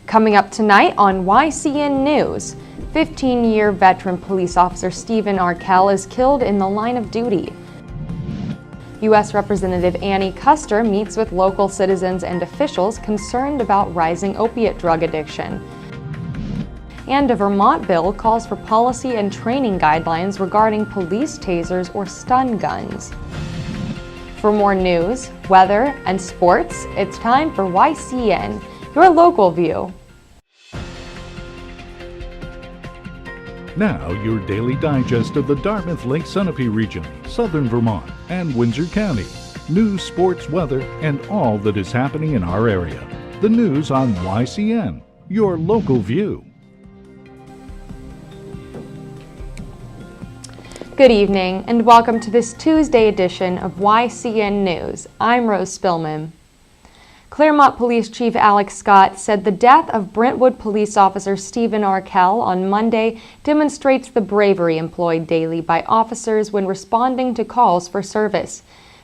Coming up tonight on YCN News, 15-year veteran police officer Stephen Arkell is killed in the line of duty. U.S. Representative Annie Kuster meets with local citizens and officials concerned about rising opiate drug addiction. And a Vermont bill calls for policy and training guidelines regarding police tasers or stun guns. For more news, weather, and sports, it's time for YCN, your local view. Now, your daily digest of the Dartmouth Lake Sunapee region, southern Vermont, and Windsor County. News, sports, weather, and all that is happening in our area. The news on YCN, your local view. Good evening, and welcome to this Tuesday edition of YCN News. I'm Rose Spillman. Claremont Police Chief Alex Scott said the death of Brentwood police officer Stephen Arkell on Monday demonstrates the bravery employed daily by officers when responding to calls for service.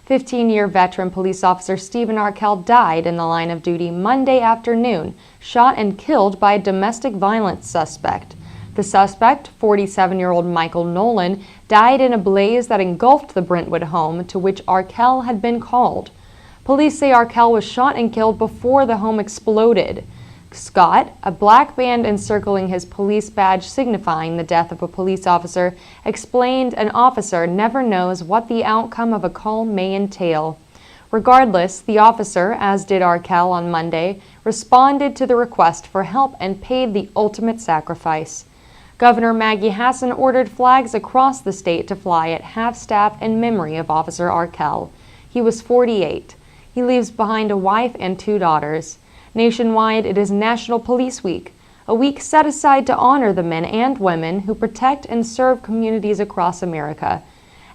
15-year veteran police officer Stephen Arkell died in the line of duty Monday afternoon, shot and killed by a domestic violence suspect. The suspect, 47-year-old Michael Nolan, died in a blaze that engulfed the Brentwood home to which Arkell had been called. Police say Arkell was shot and killed before the home exploded. Scott, a black band encircling his police badge signifying the death of a police officer, explained an officer never knows what the outcome of a call may entail. Regardless, the officer, as did Arkell on Monday, responded to the request for help and paid the ultimate sacrifice. Governor Maggie Hassan ordered flags across the state to fly at half-staff in memory of Officer Arkell. He was 48. He leaves behind a wife and 2 daughters. Nationwide, it is National Police Week, a week set aside to honor the men and women who protect and serve communities across America.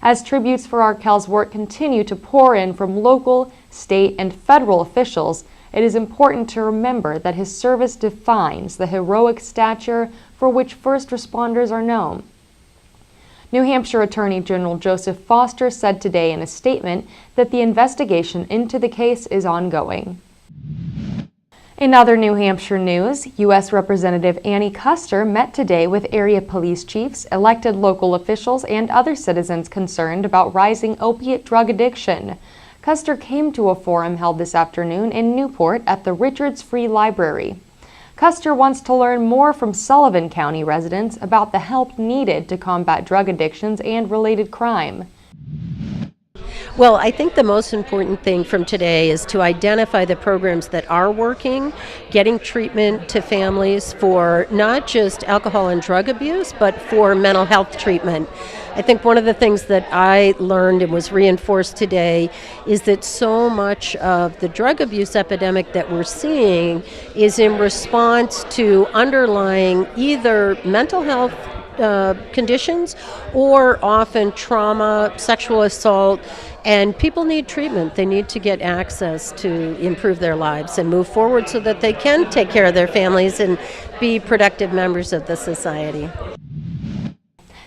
As tributes for Arkell's work continue to pour in from local, state, and federal officials, it is important to remember that his service defines the heroic stature for which first responders are known. New Hampshire Attorney General Joseph Foster said today in a statement that the investigation into the case is ongoing. In other New Hampshire news, U.S. Representative Annie Kuster met today with area police chiefs, elected local officials, and other citizens concerned about rising opiate drug addiction. Kuster came to a forum held this afternoon in Newport at the Richards Free Library. Kuster wants to learn more from Sullivan County residents about the help needed to combat drug addictions and related crime. Well, I think the most important thing from today is to identify the programs that are working, getting treatment to families for not just alcohol and drug abuse, but for mental health treatment. I think one of the things that I learned and was reinforced today is that so much of the drug abuse epidemic that we're seeing is in response to underlying either mental health conditions or often trauma, sexual assault, and people need treatment. They need to get access to improve their lives and move forward so that they can take care of their families and be productive members of the society.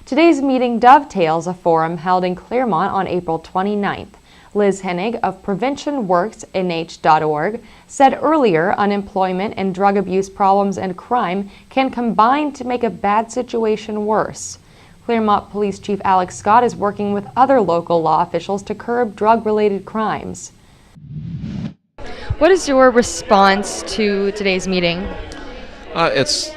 Today's meeting dovetails a forum held in Claremont on April 29th. Liz Hennig of PreventionWorksNH.org said earlier unemployment and drug abuse problems and crime can combine to make a bad situation worse. Claremont Police Chief Alex Scott is working with other local law officials to curb drug-related crimes. What is your response to today's meeting? It's,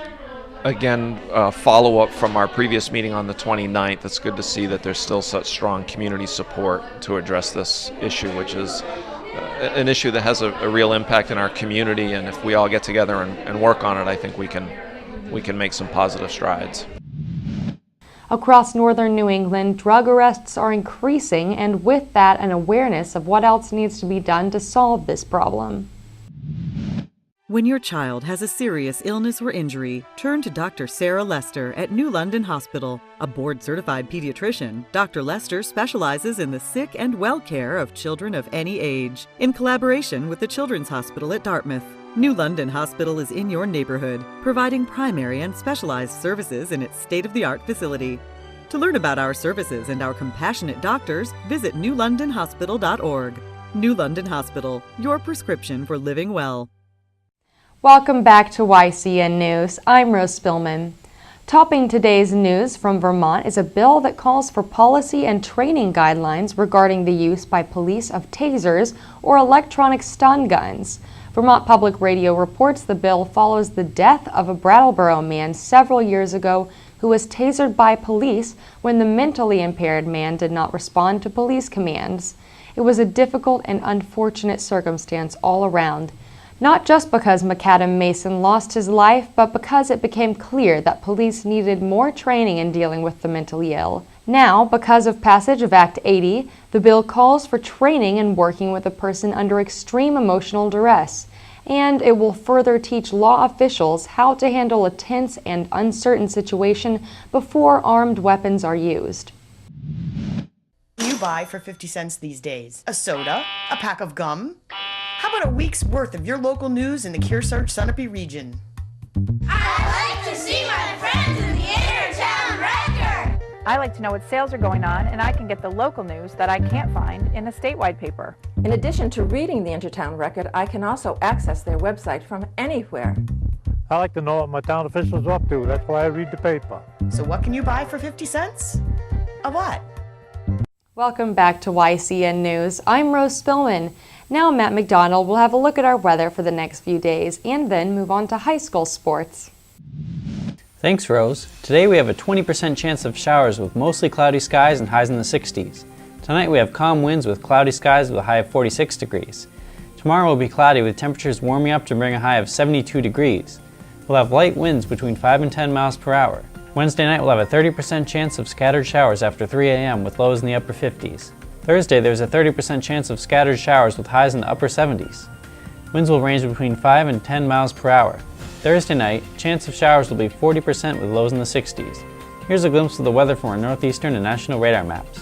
again, a follow-up from our previous meeting on the 29th. It's good to see that there's still such strong community support to address this issue, which is an issue that has a real impact in our community, and if we all get together and work on it, I think we can make some positive strides. Across northern New England, drug arrests are increasing, and with that, an awareness of what else needs to be done to solve this problem. When your child has a serious illness or injury, turn to Dr. Sarah Lester at New London Hospital. A board-certified pediatrician, Dr. Lester specializes in the sick and well care of children of any age, in collaboration with the Children's Hospital at Dartmouth. New London Hospital is in your neighborhood, providing primary and specialized services in its state-of-the-art facility. To learn about our services and our compassionate doctors, visit newlondonhospital.org. New London Hospital, your prescription for living well. Welcome back to YCN News. I'm Rose Spillman. Topping today's news from Vermont is a bill that calls for policy and training guidelines regarding the use by police of tasers or electronic stun guns. Vermont Public Radio reports the bill follows the death of a Brattleboro man several years ago who was tasered by police when the mentally impaired man did not respond to police commands. It was a difficult and unfortunate circumstance all around. Not just because McAdam Mason lost his life, but because it became clear that police needed more training in dealing with the mentally ill. Now, because of passage of Act 80, the bill calls for training in working with a person under extreme emotional duress, and it will further teach law officials how to handle a tense and uncertain situation before armed weapons are used. You buy for 50 cents these days? A soda? A pack of gum? How about a week's worth of your local news in the Kearsarge-Sunapee region? I like to see my friends in the Intertown Record. I like to know what sales are going on, and I can get the local news that I can't find in a statewide paper. In addition to reading the Intertown Record, I can also access their website from anywhere. I like to know what my town officials are up to. That's why I read the paper. So what can you buy for 50 cents? A what? Welcome back to YCN News. I'm Rose Spillman. Now Matt McDonald will have a look at our weather for the next few days and then move on to high school sports. Thanks, Rose. Today we have a 20% chance of showers with mostly cloudy skies and highs in the 60s. Tonight we have calm winds with cloudy skies with a high of 46 degrees. Tomorrow will be cloudy with temperatures warming up to bring a high of 72 degrees. We'll have light winds between 5 and 10 miles per hour. Wednesday night we'll have a 30% chance of scattered showers after 3 a.m. with lows in the upper 50s. Thursday, there's a 30% chance of scattered showers with highs in the upper 70s. Winds will range between 5 and 10 miles per hour. Thursday night, chance of showers will be 40% with lows in the 60s. Here's a glimpse of the weather from our northeastern and national radar maps.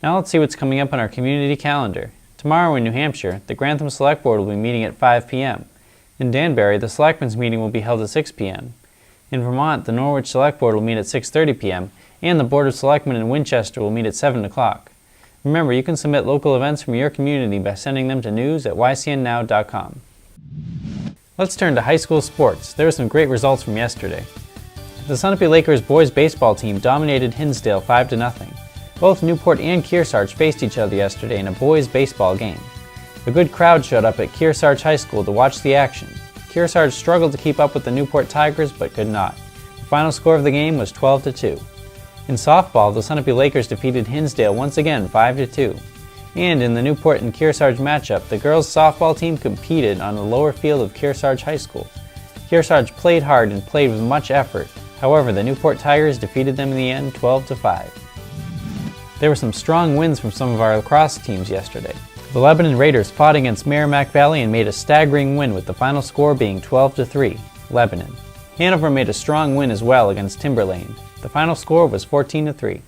Now let's see what's coming up on our community calendar. Tomorrow in New Hampshire, the Grantham Select Board will be meeting at 5 p.m. In Danbury, the Selectmen's meeting will be held at 6 p.m. In Vermont, the Norwich Select Board will meet at 6:30 p.m. and the Board of Selectmen in Winchester will meet at 7 o'clock. Remember, you can submit local events from your community by sending them to news@ycnnow.com. Let's turn to high school sports. There were some great results from yesterday. The Sunapee Lakers boys baseball team dominated Hinsdale 5-0. Both Newport and Kearsarge faced each other yesterday in a boys' baseball game. A good crowd showed up at Kearsarge High School to watch the action. Kearsarge struggled to keep up with the Newport Tigers but could not. The final score of the game was 12-2. In softball, the Sunapee Lakers defeated Hinsdale once again 5-2. And in the Newport and Kearsarge matchup, the girls' softball team competed on the lower field of Kearsarge High School. Kearsarge played hard and played with much effort. However, the Newport Tigers defeated them in the end 12-5. There were some strong wins from some of our lacrosse teams yesterday. The Lebanon Raiders fought against Merrimack Valley and made a staggering win with the final score being 12-3, Lebanon. Hanover made a strong win as well against Timberlane. The final score was 14-3.